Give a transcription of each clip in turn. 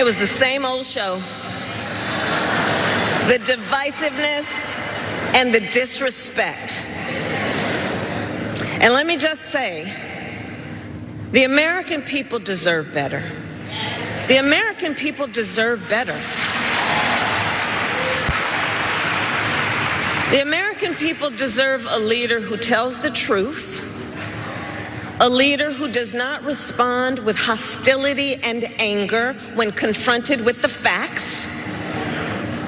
It was the same old show. The divisiveness and the disrespect. And let me just say, the American people deserve better. The American people deserve better. The American people deserve a leader who tells the truth, a leader who does not respond with hostility and anger when confronted with the facts.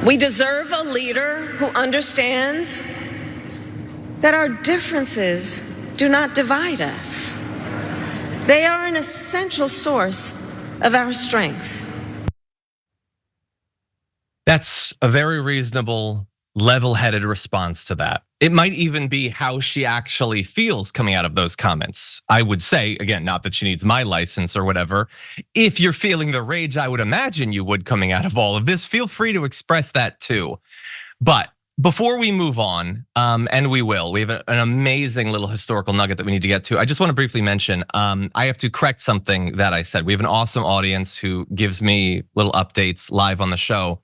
We deserve a leader who understands that our differences do not divide us. They are an essential source of our strength. That's a very reasonable, level-headed response to that. It might even be how she actually feels coming out of those comments. I would say, again, not that she needs my license or whatever. If you're feeling the rage, I would imagine you would coming out of all of this, feel free to express that too. But before we move on, and we have an amazing little historical nugget that we need to get to. I just want to briefly mention, I have to correct something that I said. We have an awesome audience who gives me little updates live on the show.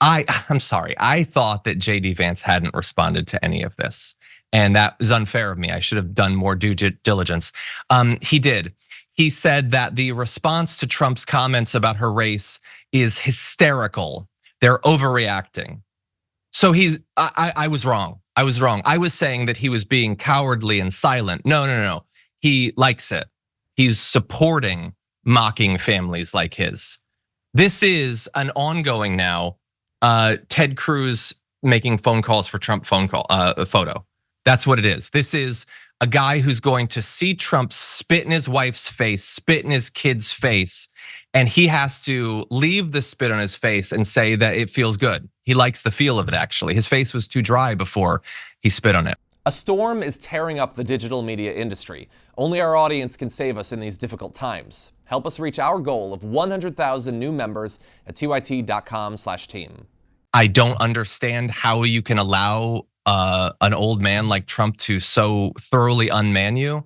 I'm sorry, I thought that JD Vance hadn't responded to any of this. And that is unfair of me. I should have done more due diligence. He did. He said that the response to Trump's comments about her race is hysterical. They're overreacting. So I was wrong. I was saying that he was being cowardly and silent. No. He likes it. He's supporting mocking families like his. This is an ongoing now. Ted Cruz making phone calls for Trump photo. That's what it is. This is a guy who's going to see Trump spit in his wife's face, spit in his kid's face, and he has to leave the spit on his face and say that it feels good. He likes the feel of it, actually. His face was too dry before he spit on it. A storm is tearing up the digital media industry. Only our audience can save us in these difficult times. Help us reach our goal of 100,000 new members at tyt.com/team. I don't understand how you can allow an old man like Trump to so thoroughly unman you.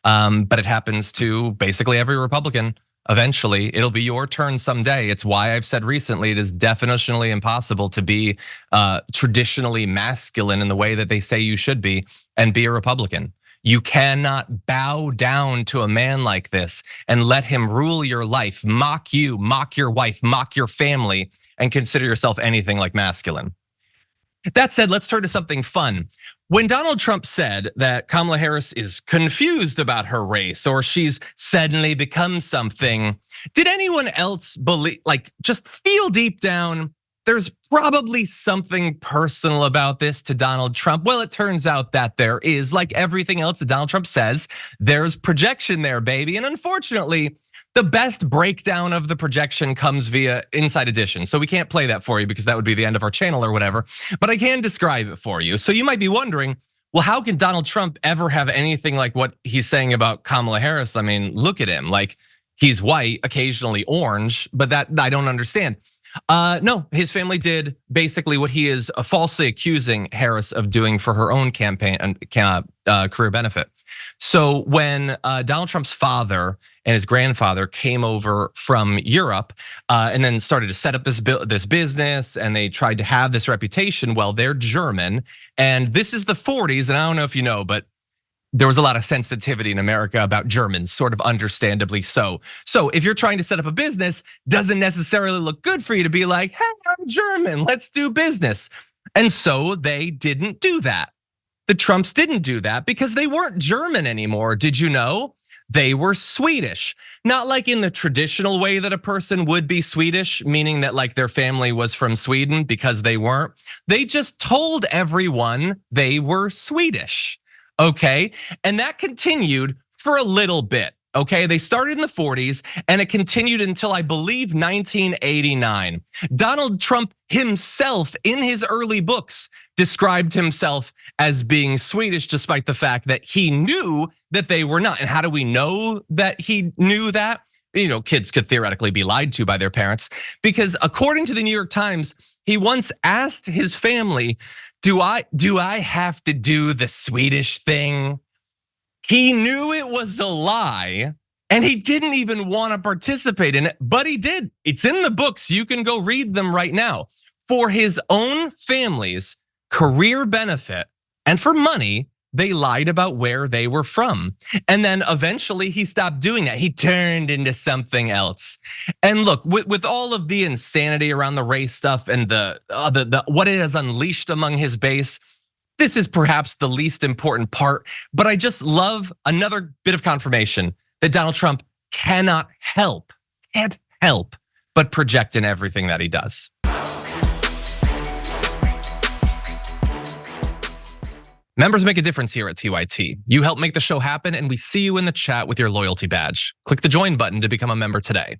But it happens to basically every Republican. Eventually, it'll be your turn someday. It's why I've said recently it is definitionally impossible to be traditionally masculine in the way that they say you should be and be a Republican. You cannot bow down to a man like this and let him rule your life, mock you, mock your wife, mock your family, and consider yourself anything like masculine. That said, let's turn to something fun. When Donald Trump said that Kamala Harris is confused about her race or she's suddenly become something, did anyone else believe, just feel deep down, there's probably something personal about this to Donald Trump? Well, it turns out that there is. Like everything else that Donald Trump says, there's projection there, baby. And unfortunately, the best breakdown of the projection comes via Inside Edition. So we can't play that for you because that would be the end of our channel or whatever, but I can describe it for you. So you might be wondering, well, how can Donald Trump ever have anything like what he's saying about Kamala Harris? I mean, look at him, like he's white, occasionally orange, but that I don't understand. No, his family did basically what he is falsely accusing Harris of doing for her own campaign and career benefit. So when Donald Trump's father and his grandfather came over from Europe and then started to set up this business, and they tried to have this reputation, well, they're German, and this is the 40s, and I don't know if you know, but there was a lot of sensitivity in America about Germans, sort of understandably so. So if you're trying to set up a business, doesn't necessarily look good for you to be like, hey, I'm German, let's do business. And so they didn't do that. The Trumps didn't do that because they weren't German anymore. Did you know? They were Swedish. Not like in the traditional way that a person would be Swedish, meaning that like their family was from Sweden, because they weren't. They just told everyone they were Swedish. Okay, and that continued for a little bit. Okay, they started in the 40s and it continued until I believe 1989. Donald Trump himself in his early books described himself as being Swedish, despite the fact that he knew that they were not. And how do we know that he knew that? You know, kids could theoretically be lied to by their parents, because according to the New York Times, he once asked his family, do I have to do the Swedish thing? He knew it was a lie, And he didn't even want to participate in it, but he did. It's in the books. You can go read them right now. For his own family's career benefit and for money, they lied about where they were from. And then eventually he stopped doing that. He turned into something else. And look, with all of the insanity around the race stuff and the what it has unleashed among his base, this is perhaps the least important part. But I just love another bit of confirmation that Donald Trump can't help but project in everything that he does. Members make a difference here at TYT. You help make the show happen, and we see you in the chat with your loyalty badge. Click the join button to become a member today.